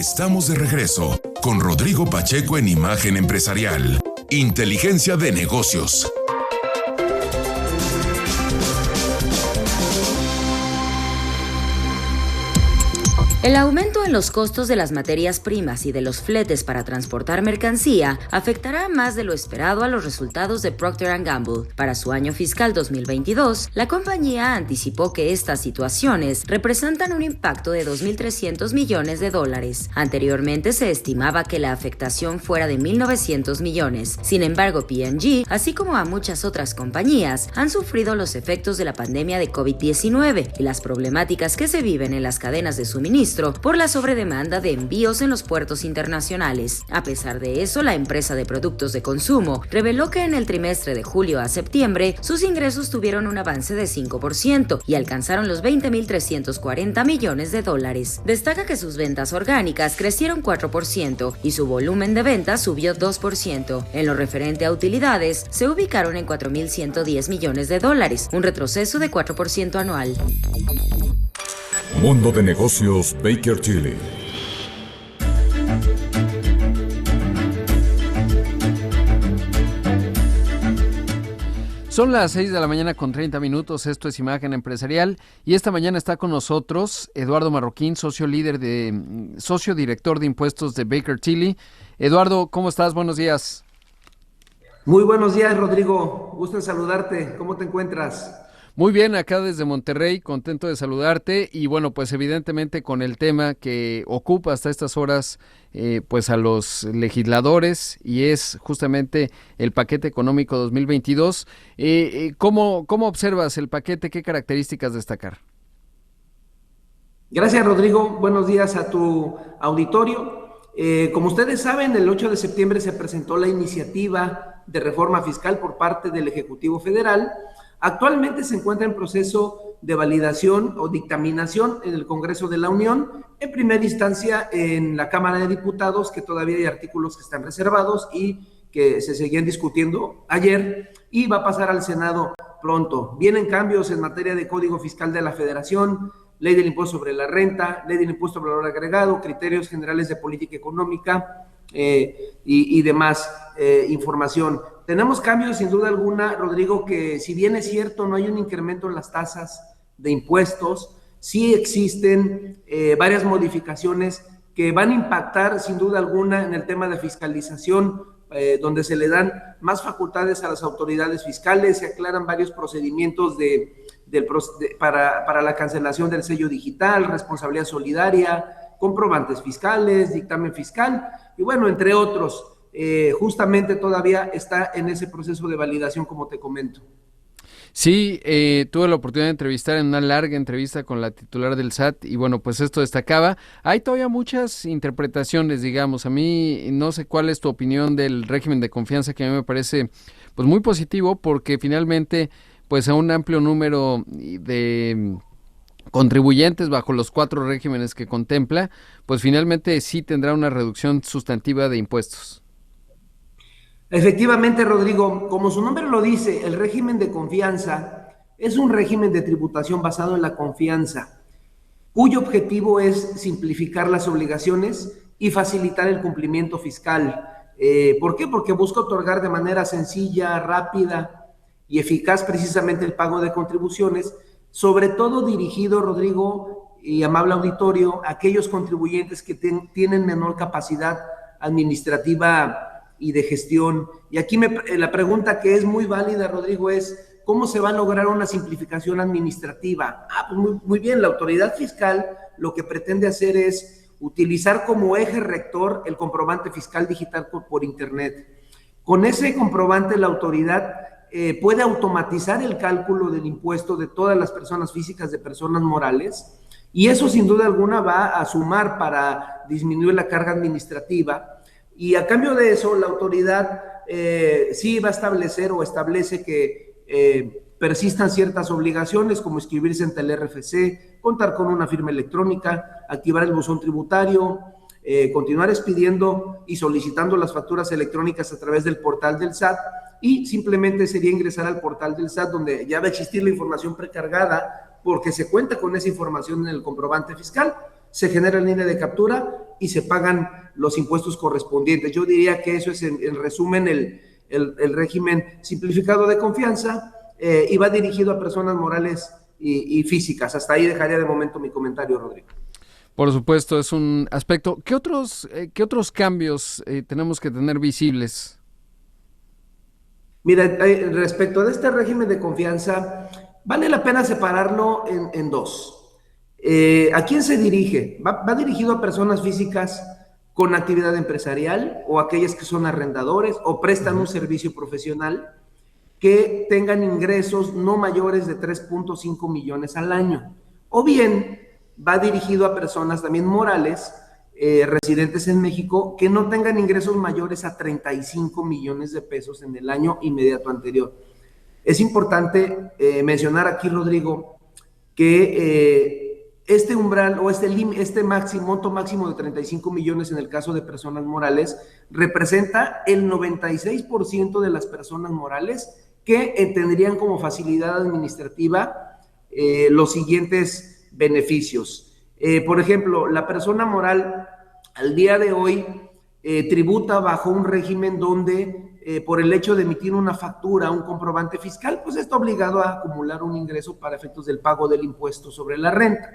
Estamos de regreso con Rodrigo Pacheco en Imagen Empresarial. Inteligencia de negocios. El aumento en los costos de las materias primas y de los fletes para transportar mercancía afectará más de lo esperado a los resultados de Procter & Gamble. Para su año fiscal 2022, la compañía anticipó que estas situaciones representan un impacto de $2.300 millones. Anteriormente se estimaba que la afectación fuera de 1.900 millones. Sin embargo, P&G, así como a muchas otras compañías, han sufrido los efectos de la pandemia de COVID-19 y las problemáticas que se viven en las cadenas de suministro por la sobredemanda de envíos en los puertos internacionales. A pesar de eso, la empresa de productos de consumo reveló que en el trimestre de julio a septiembre sus ingresos tuvieron un avance de 5% y alcanzaron los $20.340 millones. Destaca que sus ventas orgánicas crecieron 4% y su volumen de ventas subió 2%. En lo referente a utilidades, se ubicaron en $4.110 millones, un retroceso de 4% anual. Mundo de Negocios Baker Tilly. Son las 6 de la mañana con 30 minutos, esto es Imagen Empresarial y esta mañana está con nosotros Eduardo Marroquín, socio director de impuestos de Baker Tilly. Eduardo, ¿cómo estás? Buenos días. Muy buenos días, Rodrigo. Gusto en saludarte. ¿Cómo te encuentras? Muy bien, acá desde Monterrey, contento de saludarte y bueno, pues evidentemente con el tema que ocupa hasta estas horas pues a los legisladores y es justamente el paquete económico 2022. ¿Cómo observas el paquete? ¿Qué características destacar? Gracias, Rodrigo. Buenos días a tu auditorio. Como ustedes saben, el 8 de septiembre se presentó la iniciativa de reforma fiscal por parte del Ejecutivo Federal. Actualmente se encuentra en proceso de validación o dictaminación en el Congreso de la Unión, en primera instancia en la Cámara de Diputados, que todavía hay artículos que están reservados y que se seguían discutiendo ayer, y va a pasar al Senado pronto. Vienen cambios en materia de Código Fiscal de la Federación, Ley del Impuesto sobre la Renta, Ley del Impuesto sobre el Valor Agregado, Criterios Generales de Política Económica y demás información. Tenemos cambios sin duda alguna, Rodrigo, que si bien es cierto no hay un incremento en las tasas de impuestos, sí existen varias modificaciones que van a impactar sin duda alguna en el tema de fiscalización, donde se le dan más facultades a las autoridades fiscales, se aclaran varios procedimientos para la cancelación del sello digital, responsabilidad solidaria, comprobantes fiscales, dictamen fiscal y bueno, entre otros. Justamente todavía está en ese proceso de validación, como te comento. Sí, tuve la oportunidad de entrevistar en una larga entrevista con la titular del SAT y bueno, pues esto destacaba. Hay todavía muchas interpretaciones, digamos. A mí no sé cuál es tu opinión del régimen de confianza, que a mí me parece pues muy positivo porque finalmente pues a un amplio número de contribuyentes bajo los 4 regímenes que contempla, pues finalmente sí tendrá una reducción sustantiva de impuestos. Efectivamente, Rodrigo, como su nombre lo dice, el régimen de confianza es un régimen de tributación basado en la confianza, cuyo objetivo es simplificar las obligaciones y facilitar el cumplimiento fiscal. ¿Por qué? Porque busca otorgar de manera sencilla, rápida y eficaz precisamente el pago de contribuciones, sobre todo dirigido, Rodrigo y amable auditorio, a aquellos contribuyentes que tienen menor capacidad administrativa y de gestión. Y aquí la pregunta que es muy válida, Rodrigo, es ¿cómo se va a lograr una simplificación administrativa? Pues muy bien, la autoridad fiscal lo que pretende hacer es utilizar como eje rector el comprobante fiscal digital por Internet. Con ese comprobante la autoridad puede automatizar el cálculo del impuesto de todas las personas físicas, de personas morales, y eso sin duda alguna va a sumar para disminuir la carga administrativa. Y a cambio de eso, la autoridad sí va a establecer o establece que persistan ciertas obligaciones como inscribirse ante el RFC, contar con una firma electrónica, activar el buzón tributario, continuar expidiendo y solicitando las facturas electrónicas a través del portal del SAT, y simplemente sería ingresar al portal del SAT, donde ya va a existir la información precargada porque se cuenta con esa información en el comprobante fiscal, se genera en línea de captura y se pagan los impuestos correspondientes. Yo diría que eso es, en resumen, el régimen simplificado de confianza, y va dirigido a personas morales y físicas. Hasta ahí dejaría de momento mi comentario, Rodrigo. Por supuesto, es un aspecto. ¿Qué otros cambios tenemos que tener visibles? Mira, respecto de este régimen de confianza, vale la pena separarlo en dos. ¿A quién se dirige? Va dirigido a personas físicas con actividad empresarial, o aquellas que son arrendadores o prestan un servicio profesional, que tengan ingresos no mayores de 3.5 millones al año. O bien va dirigido a personas también morales, residentes en México, que no tengan ingresos mayores a 35 millones de pesos en el año inmediato anterior. Es importante mencionar aquí, Rodrigo, que este umbral o este monto máximo de 35 millones en el caso de personas morales representa el 96% de las personas morales que tendrían como facilidad administrativa los siguientes beneficios. Por ejemplo, la persona moral al día de hoy tributa bajo un régimen donde por el hecho de emitir una factura, un comprobante fiscal, pues está obligado a acumular un ingreso para efectos del pago del impuesto sobre la renta.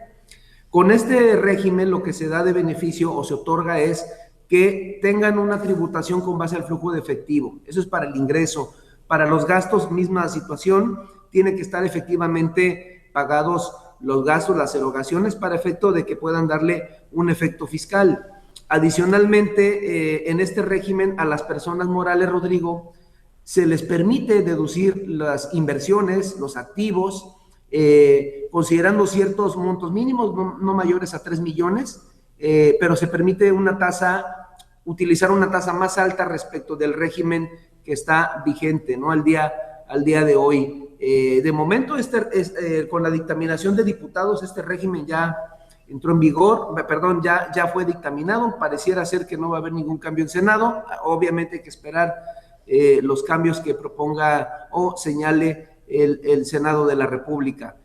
Con este régimen lo que se da de beneficio o se otorga es que tengan una tributación con base al flujo de efectivo. Eso es para el ingreso. Para los gastos, misma situación, tiene que estar efectivamente pagados los gastos, las erogaciones, para efecto de que puedan darle un efecto fiscal. Adicionalmente, en este régimen a las personas morales, Rodrigo, se les permite deducir las inversiones, los activos, considerando ciertos montos mínimos, no mayores a 3 millones, pero se permite utilizar una tasa más alta respecto del régimen que está vigente, ¿no? al día de hoy. De momento, con la dictaminación de diputados, este régimen ya entró en vigor, ya fue dictaminado. Pareciera ser que no va a haber ningún cambio en Senado. Obviamente hay que esperar los cambios que proponga o señale el Senado de la República.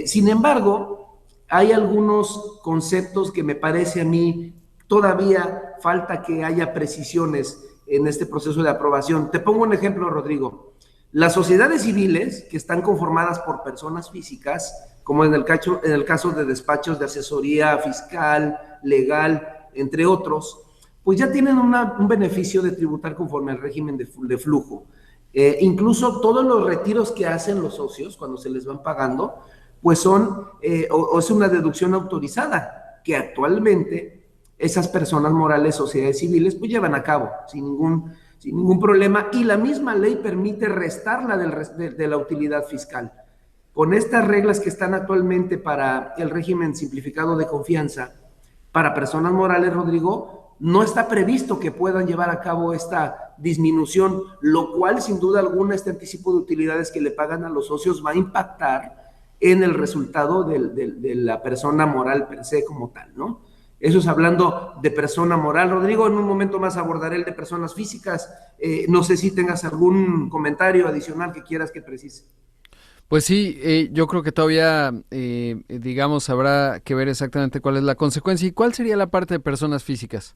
Sin embargo, hay algunos conceptos que me parece a mí todavía falta que haya precisiones en este proceso de aprobación. Te pongo un ejemplo, Rodrigo. Las sociedades civiles, que están conformadas por personas físicas, como en el caso de despachos de asesoría fiscal, legal, entre otros, pues ya tienen un beneficio de tributar conforme al régimen de flujo. Incluso todos los retiros que hacen los socios cuando se les van pagando, pues son, o es una deducción autorizada, que actualmente esas personas morales, sociedades civiles, pues llevan a cabo sin ningún problema, y la misma ley permite restarla de la utilidad fiscal. Con estas reglas que están actualmente para el régimen simplificado de confianza, para personas morales, Rodrigo, no está previsto que puedan llevar a cabo esta disminución, lo cual sin duda alguna este anticipo de utilidades que le pagan a los socios va a impactar en el resultado de la persona moral per se como tal, ¿no? Eso es hablando de persona moral. Rodrigo, en un momento más abordaré el de personas físicas. No sé si tengas algún comentario adicional que quieras que precise. Pues sí, yo creo que todavía, digamos, habrá que ver exactamente cuál es la consecuencia. ¿Y cuál sería la parte de personas físicas?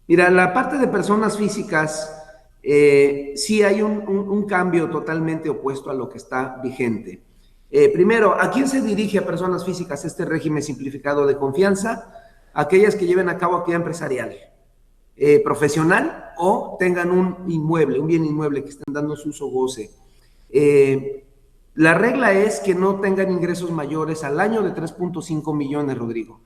Mira, la parte de personas físicas, sí hay un cambio totalmente opuesto a lo que está vigente. Primero, ¿a quién se dirige a personas físicas este régimen simplificado de confianza? Aquellas que lleven a cabo actividad empresarial, profesional, o tengan un bien inmueble que estén dando su uso o goce. La regla es que no tengan ingresos mayores al año de 3.5 millones, Rodrigo.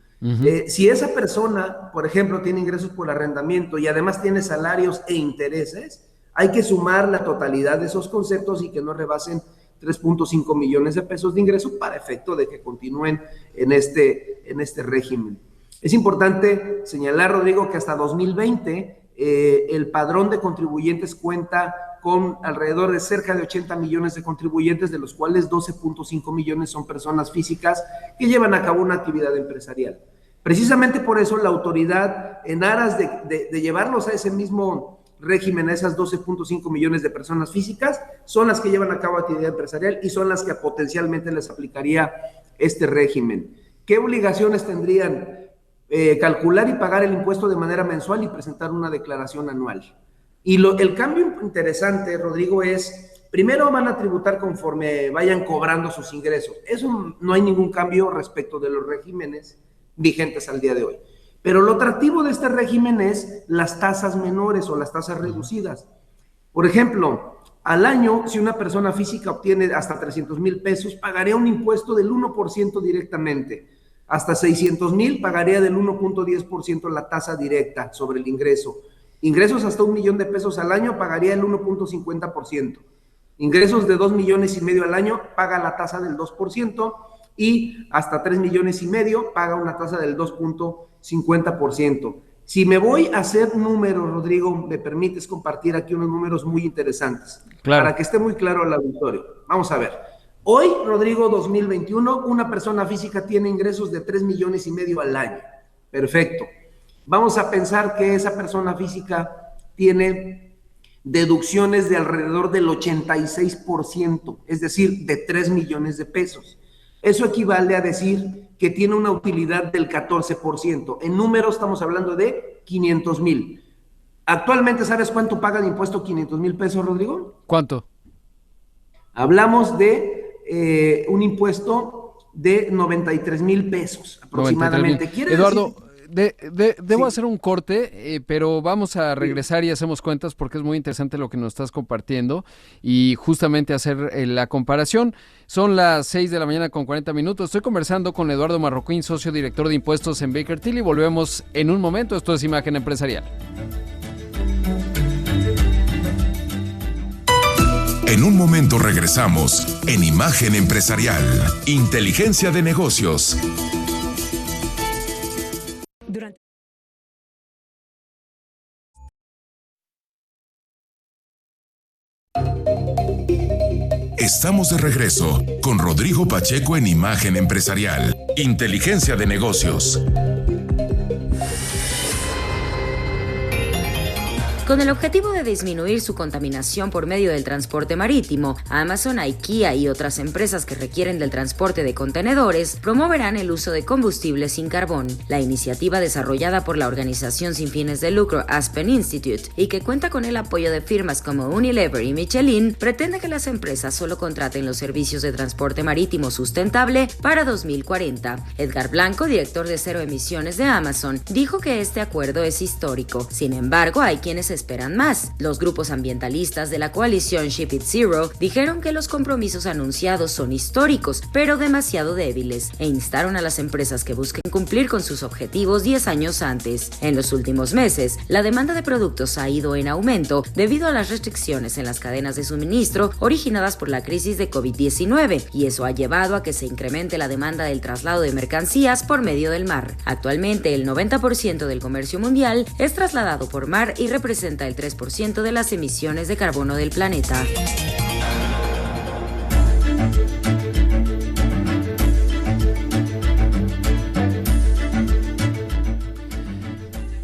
Si esa persona, por ejemplo, tiene ingresos por arrendamiento y además tiene salarios e intereses, hay que sumar la totalidad de esos conceptos y que no rebasen 3.5 millones de pesos de ingreso para efecto de que continúen en este régimen. Es importante señalar, Rodrigo, que hasta 2020 el padrón de contribuyentes cuenta con alrededor de cerca de 80 millones de contribuyentes, de los cuales 12.5 millones son personas físicas que llevan a cabo una actividad empresarial. Precisamente por eso la autoridad, en aras de llevarlos a ese mismo régimen, a esas 12.5 millones de personas físicas, son las que llevan a cabo actividad empresarial y son las que potencialmente les aplicaría este régimen. ¿Qué obligaciones tendrían? calcular y pagar el impuesto de manera mensual y presentar una declaración anual. Y el cambio interesante, Rodrigo, es, primero van a tributar conforme vayan cobrando sus ingresos. Eso no hay ningún cambio respecto de los regímenes vigentes al día de hoy. Pero lo atractivo de este régimen es las tasas menores o las tasas reducidas. Por ejemplo, al año, si una persona física obtiene hasta 300,000 pesos, pagaría un impuesto del 1% directamente. Hasta 600,000 pagaría del 1.10% la tasa directa sobre el ingreso. Ingresos hasta 1,000,000 de pesos al año pagaría el 1.50%. Ingresos de 2,5 millones al año paga la tasa del 2% y hasta 3,5 millones paga una tasa del 2.50%. Si me voy a hacer números, Rodrigo, me permites compartir aquí unos números muy interesantes, claro, para que esté muy claro al auditorio. Vamos a ver. Hoy, Rodrigo, 2021, una persona física tiene ingresos de 3,5 millones al año. Perfecto. Vamos a pensar que esa persona física tiene deducciones de alrededor del 86%, es decir, de 3 millones de pesos. Eso equivale a decir que tiene una utilidad del 14%. En números estamos hablando de 500,000. Actualmente, ¿sabes cuánto paga de impuesto 500,000 pesos, Rodrigo? ¿cuánto? Hablamos de un impuesto de 93,000 pesos aproximadamente. 93,000. Eduardo, debo Sí. hacer un corte, pero vamos a regresar y hacemos cuentas porque es muy interesante lo que nos estás compartiendo y justamente hacer la comparación. Son las 6 de la mañana con 40 minutos. Estoy conversando con Eduardo Marroquín, socio director de impuestos en Baker Tilly. Volvemos en un momento. Esto es Imagen Empresarial. En un momento regresamos en Imagen Empresarial, Inteligencia de Negocios. Estamos de regreso con Rodrigo Pacheco en Imagen Empresarial, Inteligencia de Negocios. Con el objetivo de disminuir su contaminación por medio del transporte marítimo, Amazon, IKEA y otras empresas que requieren del transporte de contenedores promoverán el uso de combustibles sin carbón. La iniciativa, desarrollada por la organización sin fines de lucro Aspen Institute y que cuenta con el apoyo de firmas como Unilever y Michelin, pretende que las empresas solo contraten los servicios de transporte marítimo sustentable para 2040. Edgar Blanco, director de Cero Emisiones de Amazon, dijo que este acuerdo es histórico. Sin embargo, hay quienes esperan más. Los grupos ambientalistas de la coalición Ship It Zero dijeron que los compromisos anunciados son históricos, pero demasiado débiles, e instaron a las empresas que busquen cumplir con sus objetivos 10 años antes. En los últimos meses, la demanda de productos ha ido en aumento debido a las restricciones en las cadenas de suministro originadas por la crisis de COVID-19, y eso ha llevado a que se incremente la demanda del traslado de mercancías por medio del mar. Actualmente, el 90% del comercio mundial es trasladado por mar y representa el 3% de las emisiones de carbono del planeta.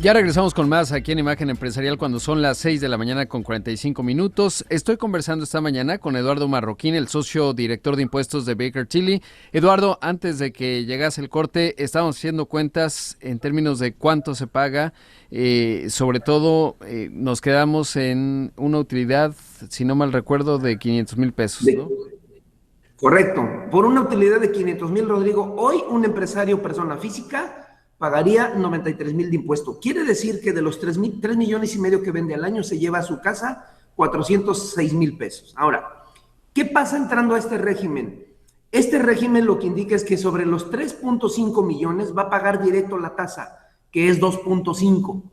Ya regresamos con más aquí en Imagen Empresarial cuando son las 6 de la mañana con 45 minutos. Estoy conversando esta mañana con Eduardo Marroquín, el socio director de impuestos de Baker Tilly. Eduardo, antes de que llegase el corte, estábamos haciendo cuentas en términos de cuánto se paga. Sobre todo, nos quedamos en una utilidad, si no mal recuerdo, de 500,000 pesos, ¿no? Correcto. Por una utilidad de 500,000, Rodrigo, hoy un empresario persona física pagaría 93,000 de impuesto. Quiere decir que de los 3 millones y medio que vende al año se lleva a su casa 406,000 pesos. Ahora, ¿qué pasa entrando a este régimen? Este régimen lo que indica es que sobre los 3.5 millones va a pagar directo la tasa, que es 2.5.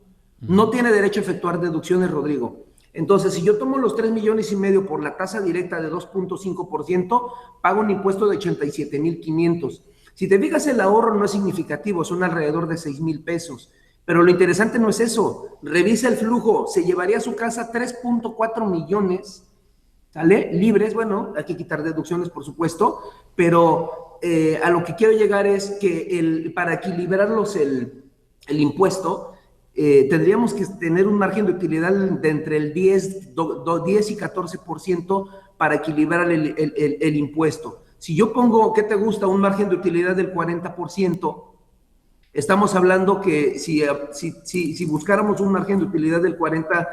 No tiene derecho a efectuar deducciones, Rodrigo. Entonces, si yo tomo los 3 millones y medio por la tasa directa de 2.5%, pago un impuesto de 87,500. Si te fijas, el ahorro no es significativo, son alrededor de 6,000 pesos. Pero lo interesante no es eso. Revisa el flujo. Se llevaría a su casa 3.4 millones, ¿sale? Libres. Bueno, hay que quitar deducciones, por supuesto, pero a lo que quiero llegar es que para equilibrarlos el impuesto, tendríamos que tener un margen de utilidad de entre el 10 y 14% para equilibrar el impuesto. Si yo pongo, ¿qué te gusta? Un margen de utilidad del 40%, Estamos hablando que si buscáramos un margen de utilidad del 40%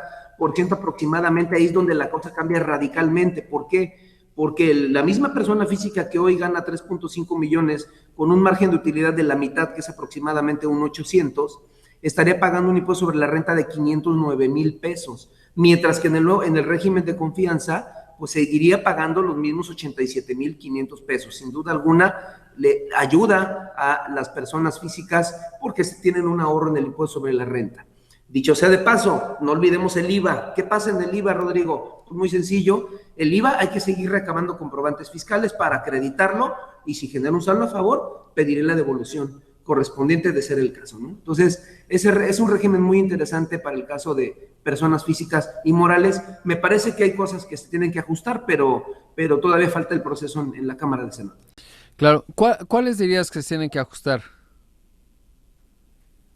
aproximadamente, ahí es donde la cosa cambia radicalmente. ¿Por qué? Porque la misma persona física que hoy gana 3.5 millones con un margen de utilidad de la mitad, que es aproximadamente un 800, estaría pagando un impuesto sobre la renta de 509,000 pesos, mientras que en el régimen de confianza pues seguiría pagando los mismos 87,500 pesos. Sin duda alguna, le ayuda a las personas físicas porque tienen un ahorro en el impuesto sobre la renta. Dicho sea de paso, no olvidemos el IVA. ¿Qué pasa en el IVA, Rodrigo? Pues muy sencillo, el IVA hay que seguir recabando comprobantes fiscales para acreditarlo y si genera un saldo a favor, pediré la devolución correspondiente de ser el caso, ¿no? Entonces, ese es un régimen muy interesante para el caso de personas físicas y morales. Me parece que hay cosas que se tienen que ajustar, pero todavía falta el proceso en la Cámara de Senado. Claro. ¿Cuáles dirías que se tienen que ajustar?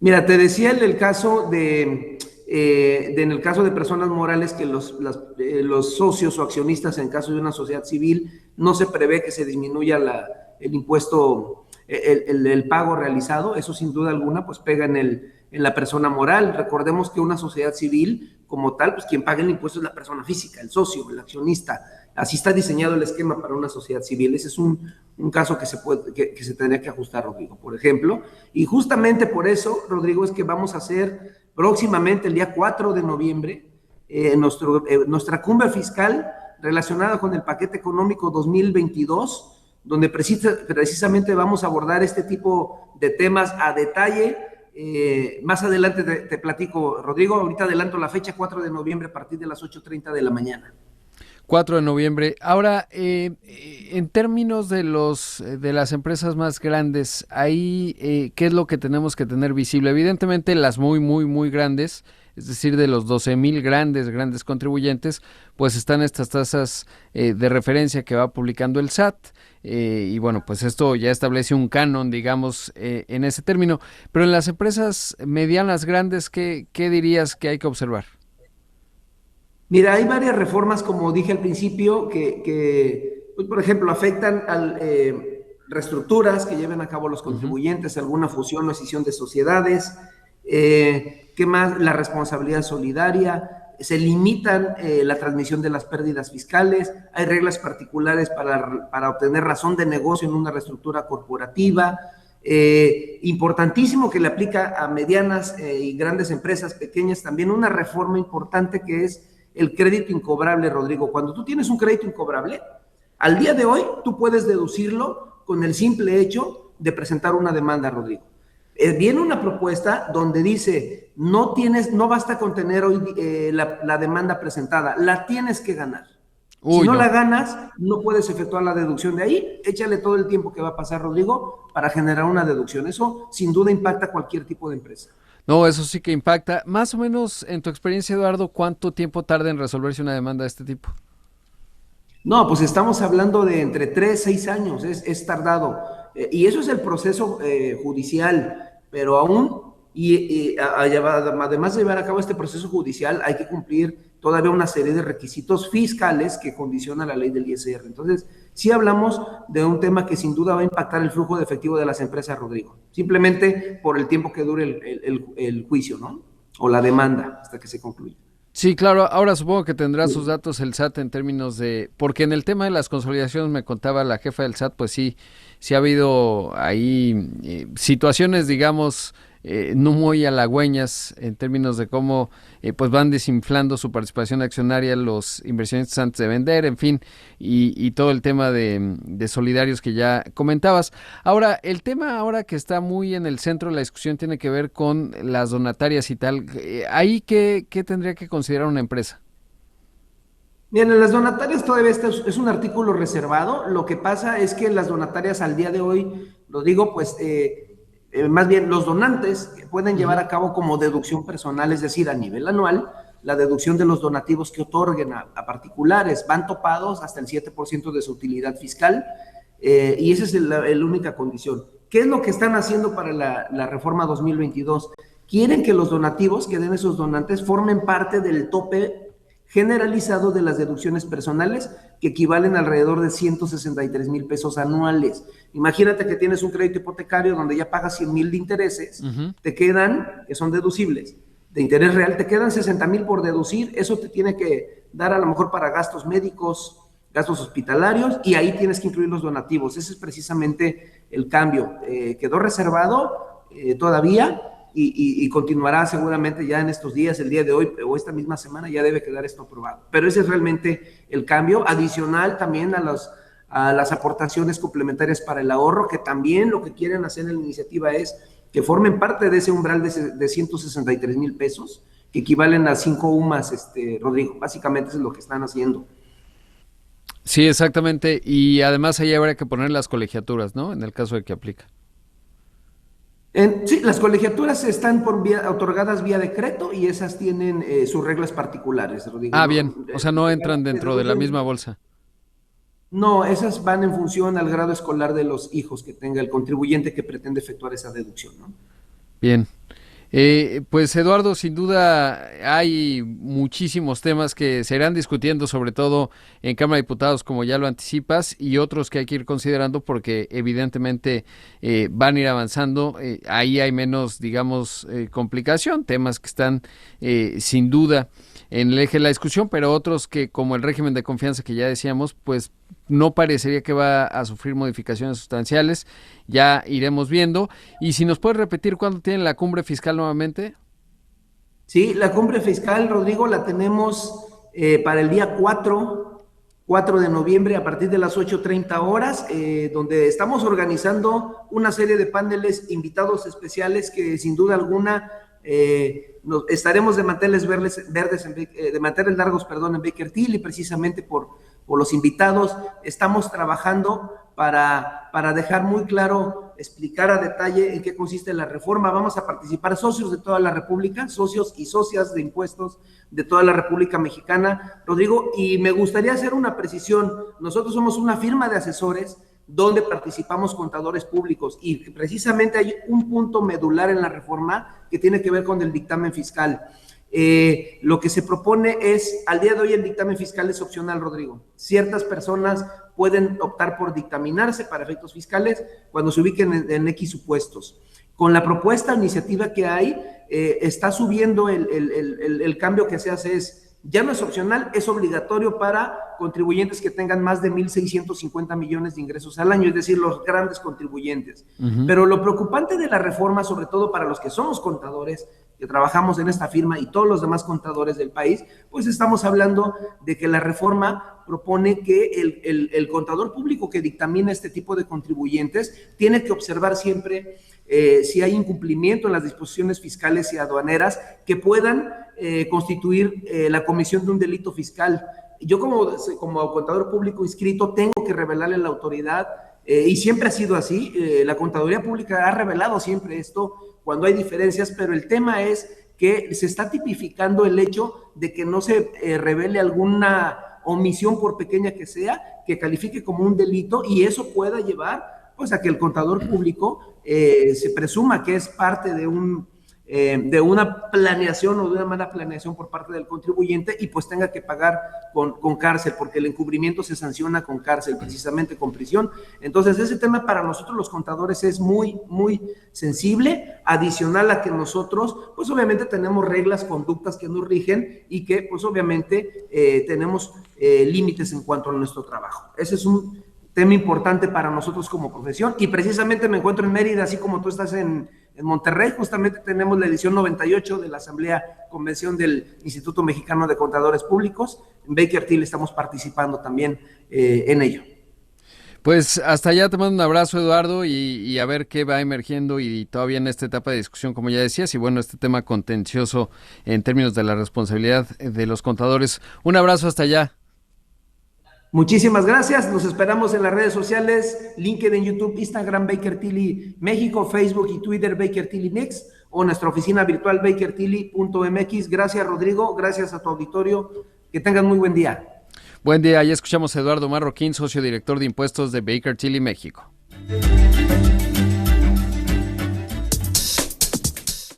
Mira, te decía en el caso en el caso de personas morales que los socios o accionistas en caso de una sociedad civil no se prevé que se disminuya el impuesto, el pago realizado. Eso sin duda alguna pues pega en la persona moral. Recordemos que una sociedad civil como tal, pues quien paga el impuesto es la persona física, el socio, el accionista. Así está diseñado el esquema para una sociedad civil. Ese es un caso que se tendría que ajustar, Rodrigo, por ejemplo. Y justamente por eso, Rodrigo, es que vamos a hacer próximamente, el día 4 de noviembre, nuestra cumbre fiscal relacionada con el paquete económico 2022, donde precisamente vamos a abordar este tipo de temas a detalle. Más adelante te platico, Rodrigo. Ahorita adelanto la fecha, 4 de noviembre a partir de las 8:30 de la mañana. 4 de noviembre. Ahora, en términos de las empresas más grandes, ahí, ¿qué es lo que tenemos que tener visible? Evidentemente, las muy, muy, muy grandes, es decir, de los 12,000 grandes contribuyentes, pues están estas tasas de referencia que va publicando el SAT. Y bueno, pues esto ya establece un canon, digamos, en ese término. Pero en las empresas medianas, grandes, ¿qué dirías que hay que observar? Mira, hay varias reformas, como dije al principio, que pues, por ejemplo, afectan a reestructuras que lleven a cabo los contribuyentes, alguna fusión o escisión de sociedades. ¿Qué más? La responsabilidad solidaria. Se limitan la transmisión de las pérdidas fiscales. Hay reglas particulares para obtener razón de negocio en una reestructura corporativa. Importantísimo que le aplica a medianas y grandes empresas pequeñas también una reforma importante que es el crédito incobrable, Rodrigo. Cuando tú tienes un crédito incobrable, al día de hoy tú puedes deducirlo con el simple hecho de presentar una demanda, Rodrigo. Viene una propuesta donde dice, no basta con tener hoy la demanda presentada, la tienes que ganar. Si no la ganas, no puedes efectuar la deducción de ahí. Échale todo el tiempo que va a pasar, Rodrigo, para generar una deducción. Eso sin duda impacta a cualquier tipo de empresa. No, eso sí que impacta. Más o menos, en tu experiencia, Eduardo, ¿cuánto tiempo tarda en resolverse una demanda de este tipo? No, pues estamos hablando de entre 3 y 6 años, es tardado. Y eso es el proceso judicial, pero aún, además de llevar a cabo este proceso judicial, hay que cumplir todavía una serie de requisitos fiscales que condiciona la ley del ISR. Entonces, sí hablamos de un tema que sin duda va a impactar el flujo de efectivo de las empresas, Rodrigo, simplemente por el tiempo que dure el juicio, ¿no? O la demanda hasta que se concluya. Sí, claro. Ahora supongo que tendrá sus datos el SAT en términos de... Porque en el tema de las consolidaciones me contaba la jefa del SAT, pues sí ha habido ahí situaciones, digamos, no muy halagüeñas en términos de cómo pues van desinflando su participación accionaria los inversionistas antes de vender, en fin, y todo el tema de solidarios que ya comentabas. Ahora, el tema ahora que está muy en el centro de la discusión tiene que ver con las donatarias y tal. ¿Ahí qué tendría que considerar una empresa? Bien, en las donatarias todavía es un artículo reservado. Lo que pasa es que en las donatarias al día de hoy, lo digo, pues más bien los donantes pueden llevar a cabo como deducción personal, es decir, a nivel anual, la deducción de los donativos que otorguen a particulares. Van topados hasta el 7% de su utilidad fiscal y esa es la única condición. ¿Qué es lo que están haciendo para la reforma 2022? Quieren que los donativos que den esos donantes formen parte del tope generalizado de las deducciones personales, que equivalen alrededor de 163,000 pesos anuales. Imagínate que tienes un crédito hipotecario donde ya pagas 100,000 de intereses, te quedan, que son deducibles, de interés real, te quedan 60,000 por deducir. Eso te tiene que dar a lo mejor para gastos médicos, gastos hospitalarios, y ahí tienes que incluir los donativos. Ese es precisamente el cambio. Quedó reservado todavía y continuará seguramente ya en estos días, el día de hoy o esta misma semana ya debe quedar esto aprobado. Pero ese es realmente el cambio, adicional también a las aportaciones complementarias para el ahorro, que también lo que quieren hacer en la iniciativa es que formen parte de ese umbral de 163,000 pesos, que equivalen a 5 UMAS, Rodrigo. Básicamente eso es lo que están haciendo. Sí, exactamente. Y además ahí habrá que poner las colegiaturas, ¿no? En el caso de que aplica. Sí, las colegiaturas están otorgadas vía decreto y esas tienen sus reglas particulares, Rodrigo. Ah, bien. O sea, no entran dentro de la misma bolsa. No, esas van en función al grado escolar de los hijos que tenga el contribuyente que pretende efectuar esa deducción, ¿no? Bien. Pues Eduardo, sin duda hay muchísimos temas que se irán discutiendo, sobre todo en Cámara de Diputados, como ya lo anticipas, y otros que hay que ir considerando porque evidentemente van a ir avanzando. Ahí hay menos, digamos, complicación, temas que están sin duda en el eje de la discusión, pero otros que, como el régimen de confianza que ya decíamos, pues no parecería que va a sufrir modificaciones sustanciales. Ya iremos viendo. Y si nos puedes repetir cuándo tienen la cumbre fiscal nuevamente. Sí, la cumbre fiscal, Rodrigo, la tenemos para el día 4 de noviembre a partir de las 8:30 horas, donde estamos organizando una serie de paneles, invitados especiales que sin duda alguna estaremos de manteles de manteles largos, en Baker Tilly, precisamente por los invitados. Estamos trabajando para dejar muy claro, explicar a detalle en qué consiste la reforma. Vamos a participar socios de toda la República, socios y socias de impuestos de toda la República Mexicana, Rodrigo, y me gustaría hacer una precisión. Nosotros somos una firma de asesores donde participamos contadores públicos, y precisamente hay un punto medular en la reforma que tiene que ver con el dictamen fiscal. Lo que se propone es, al día de hoy el dictamen fiscal es opcional, Rodrigo. Ciertas personas pueden optar por dictaminarse para efectos fiscales cuando se ubiquen en X supuestos. Con la propuesta iniciativa que hay, está subiendo el cambio que se hace es, ya no es opcional, es obligatorio para contribuyentes que tengan más de 1,650 millones de ingresos al año, es decir, los grandes contribuyentes. Pero lo preocupante de la reforma, sobre todo para los que somos contadores, que trabajamos en esta firma, y todos los demás contadores del país, pues estamos hablando de que la reforma propone que el contador público que dictamina este tipo de contribuyentes tiene que observar siempre si hay incumplimiento en las disposiciones fiscales y aduaneras que puedan constituir la comisión de un delito fiscal. Yo como contador público inscrito tengo que revelarle a la autoridad, y siempre ha sido así. La Contaduría Pública ha revelado siempre esto cuando hay diferencias, pero el tema es que se está tipificando el hecho de que no se revele alguna omisión, por pequeña que sea, que califique como un delito, y eso pueda llevar pues a que el contador público se presuma que es parte de una planeación o de una mala planeación por parte del contribuyente, y pues tenga que pagar con cárcel, porque el encubrimiento se sanciona con cárcel, precisamente con prisión. Entonces ese tema para nosotros los contadores es muy, muy sensible, adicional a que nosotros pues obviamente tenemos reglas, conductas que nos rigen, y que pues obviamente tenemos límites en cuanto a nuestro trabajo. Ese es un tema importante para nosotros como profesión, y precisamente me encuentro en Mérida, así como tú estás en Monterrey. Justamente tenemos la edición 98 de la Asamblea Convención del Instituto Mexicano de Contadores Públicos. En Baker Tilly estamos participando también en ello. Pues hasta allá te mando un abrazo, Eduardo, y a ver qué va emergiendo, y todavía en esta etapa de discusión, como ya decías, y bueno, este tema contencioso en términos de la responsabilidad de los contadores. Un abrazo hasta allá. Muchísimas gracias, los esperamos en las redes sociales, LinkedIn, YouTube, Instagram, Baker Tilly México, Facebook y Twitter, Baker Tilly Mix, o nuestra oficina virtual, bakertilly.mx. Gracias, Rodrigo, gracias a tu auditorio, que tengan muy buen día. Buen día, ya escuchamos a Eduardo Marroquín, socio director de impuestos de Baker Tilly México.